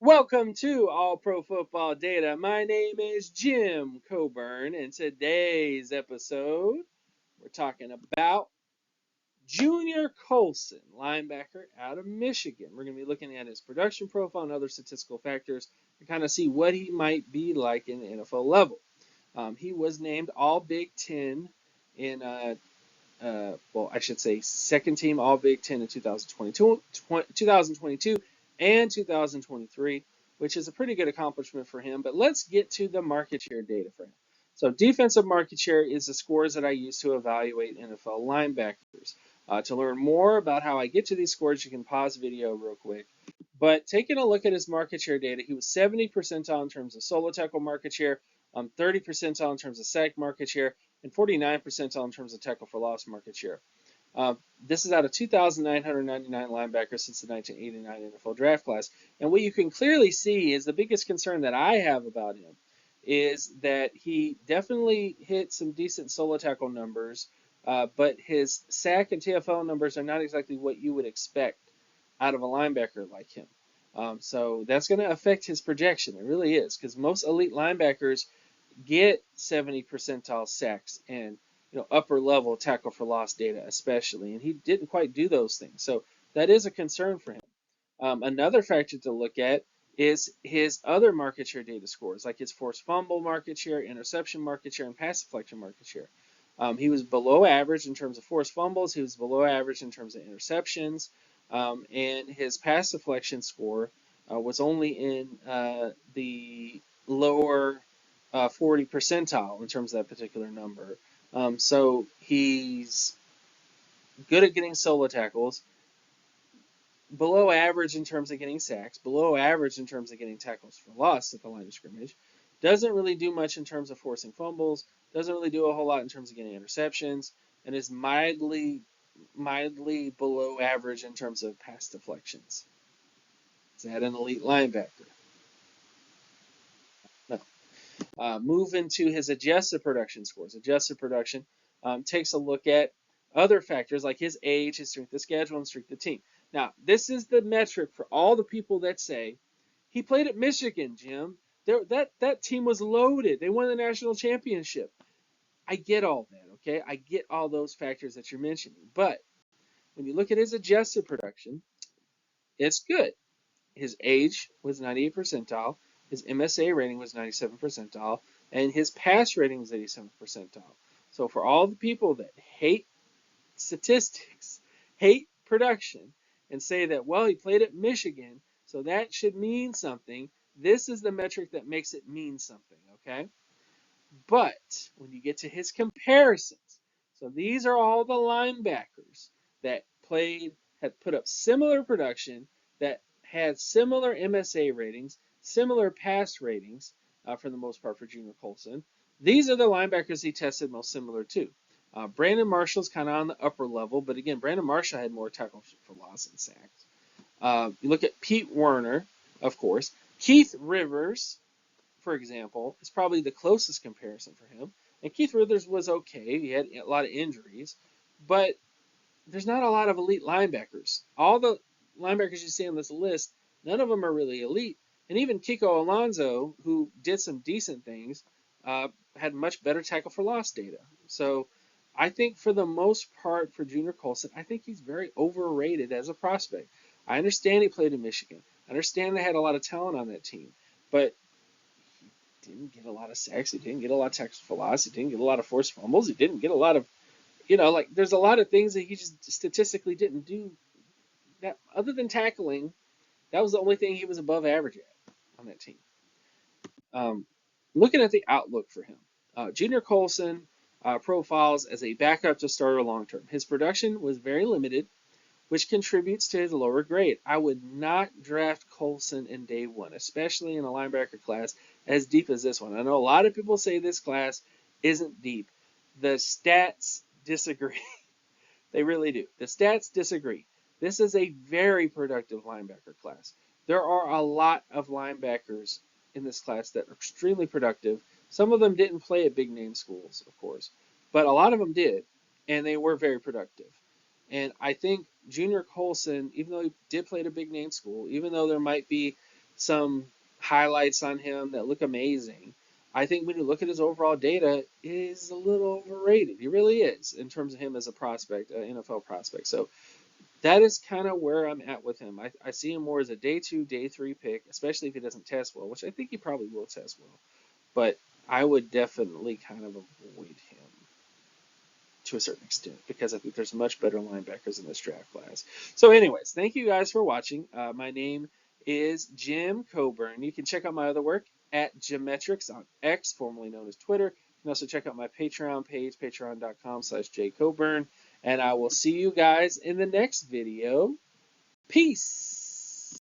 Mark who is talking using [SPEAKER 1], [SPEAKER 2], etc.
[SPEAKER 1] Welcome to All Pro Football Data. My name is Jim Coburn, and today's episode, we're talking about Junior Colson, linebacker out of Michigan. We're going to be looking at his production profile and other statistical factors to kind of see what he might be like in the NFL level. He was named All Big Ten in, I should say second team All Big Ten in 2022 and 2023, which is a pretty good accomplishment for him. But let's get to the market share data for him. So defensive market share is the scores that I use to evaluate NFL linebackers. To learn more about how I get to these scores, you can pause the video real quick. But taking a look at his market share data, he was 70 percentile in terms of solo tackle market share, 30 percentile in terms of sack market share, and 49 percentile in terms of tackle for loss market share. This is out of 2,999 linebackers since the 1989 NFL draft class. And what you can clearly see is the biggest concern that I have about him is that he definitely hit some decent solo tackle numbers, but his sack and TFL numbers are not exactly what you would expect out of a linebacker like him. So that's going to affect his projection. It really is, because most elite linebackers get 70 percentile sacks and upper level tackle for loss data especially, and he didn't quite do those things. So that is a concern for him. Another factor to look at is his other market share data scores, like his forced fumble market share, interception market share, and pass deflection market share. He was below average in terms of forced fumbles. He was below average in terms of interceptions, and his pass deflection score was only in the lower 40 percentile in terms of that particular number. So he's good at getting solo tackles, below average in terms of getting sacks, below average in terms of getting tackles for loss at the line of scrimmage, doesn't really do much in terms of forcing fumbles, doesn't really do a whole lot in terms of getting interceptions, and is mildly below average in terms of pass deflections. Is that an elite linebacker? No. Move into his adjusted production scores. Adjusted production takes a look at other factors like his age, his strength of schedule, and strength of team. Now, this is the metric for all the people that say, he played at Michigan, Jim. That team was loaded. They won the national championship. I get all that, okay? I get all those factors that you're mentioning. But when you look at his adjusted production, it's good. His age was 98 percentile. His MSA rating was 97 percentile. And his pass rating was 87 percentile. So for all the people that hate statistics, hate production, and say that, well, he played at Michigan, so that should mean something, this is the metric that makes it mean something, okay? But when you get to his comparisons, so these are all the linebackers that had put up similar production, that had similar MSA ratings, similar pass ratings, for the most part for Junior Colson. These are the linebackers he tested most similar to. Brandon Marshall's kind of on the upper level, but again, Brandon Marshall had more tackles for loss and sacks. You look at Pete Werner, of course. Keith Rivers, for example, is probably the closest comparison for him. And Keith Rivers was okay. He had a lot of injuries, but there's not a lot of elite linebackers. All the linebackers you see on this list, none of them are really elite. And even Kiko Alonso, who did some decent things, had much better tackle for loss data. So I think for the most part for Junior Colson, I think he's very overrated as a prospect. I understand he played in Michigan. I understand they had a lot of talent on that team. But he didn't get a lot of sacks. He didn't get a lot of tackles for loss. He didn't get a lot of forced fumbles. He didn't get a lot of, there's a lot of things that he just statistically didn't do. That other than tackling, that was the only thing he was above average at on that team. Looking at the outlook for him, Junior Colson profiles as a backup to starter long term. His production was very limited, which contributes to his lower grade. I would not draft Colson in day one, especially in a linebacker class as deep as this one. I know a lot of people say this class isn't deep. The stats disagree. They really do. The stats disagree. This is a very productive linebacker class. There are a lot of linebackers in this class that are extremely productive. Some of them didn't play at big name schools, of course, but a lot of them did, and they were very productive. And I think Junior Colson, even though he did play at a big name school, even though there might be some highlights on him that look amazing. I think when you look at his overall data, it is a little overrated. He really is in terms of him as a prospect, an NFL prospect. So that is kind of where I'm at with him. I see him more as a day 2, day 3 pick, especially if he doesn't test well, which I think he probably will test well. But I would definitely kind of avoid him to a certain extent because I think there's much better linebackers in this draft class. So anyways, thank you guys for watching. My name is Jim Coburn. You can check out my other work at Geometrics on X, formerly known as Twitter. You can also check out my Patreon page, patreon.com/jcoburn. And I will see you guys in the next video. Peace.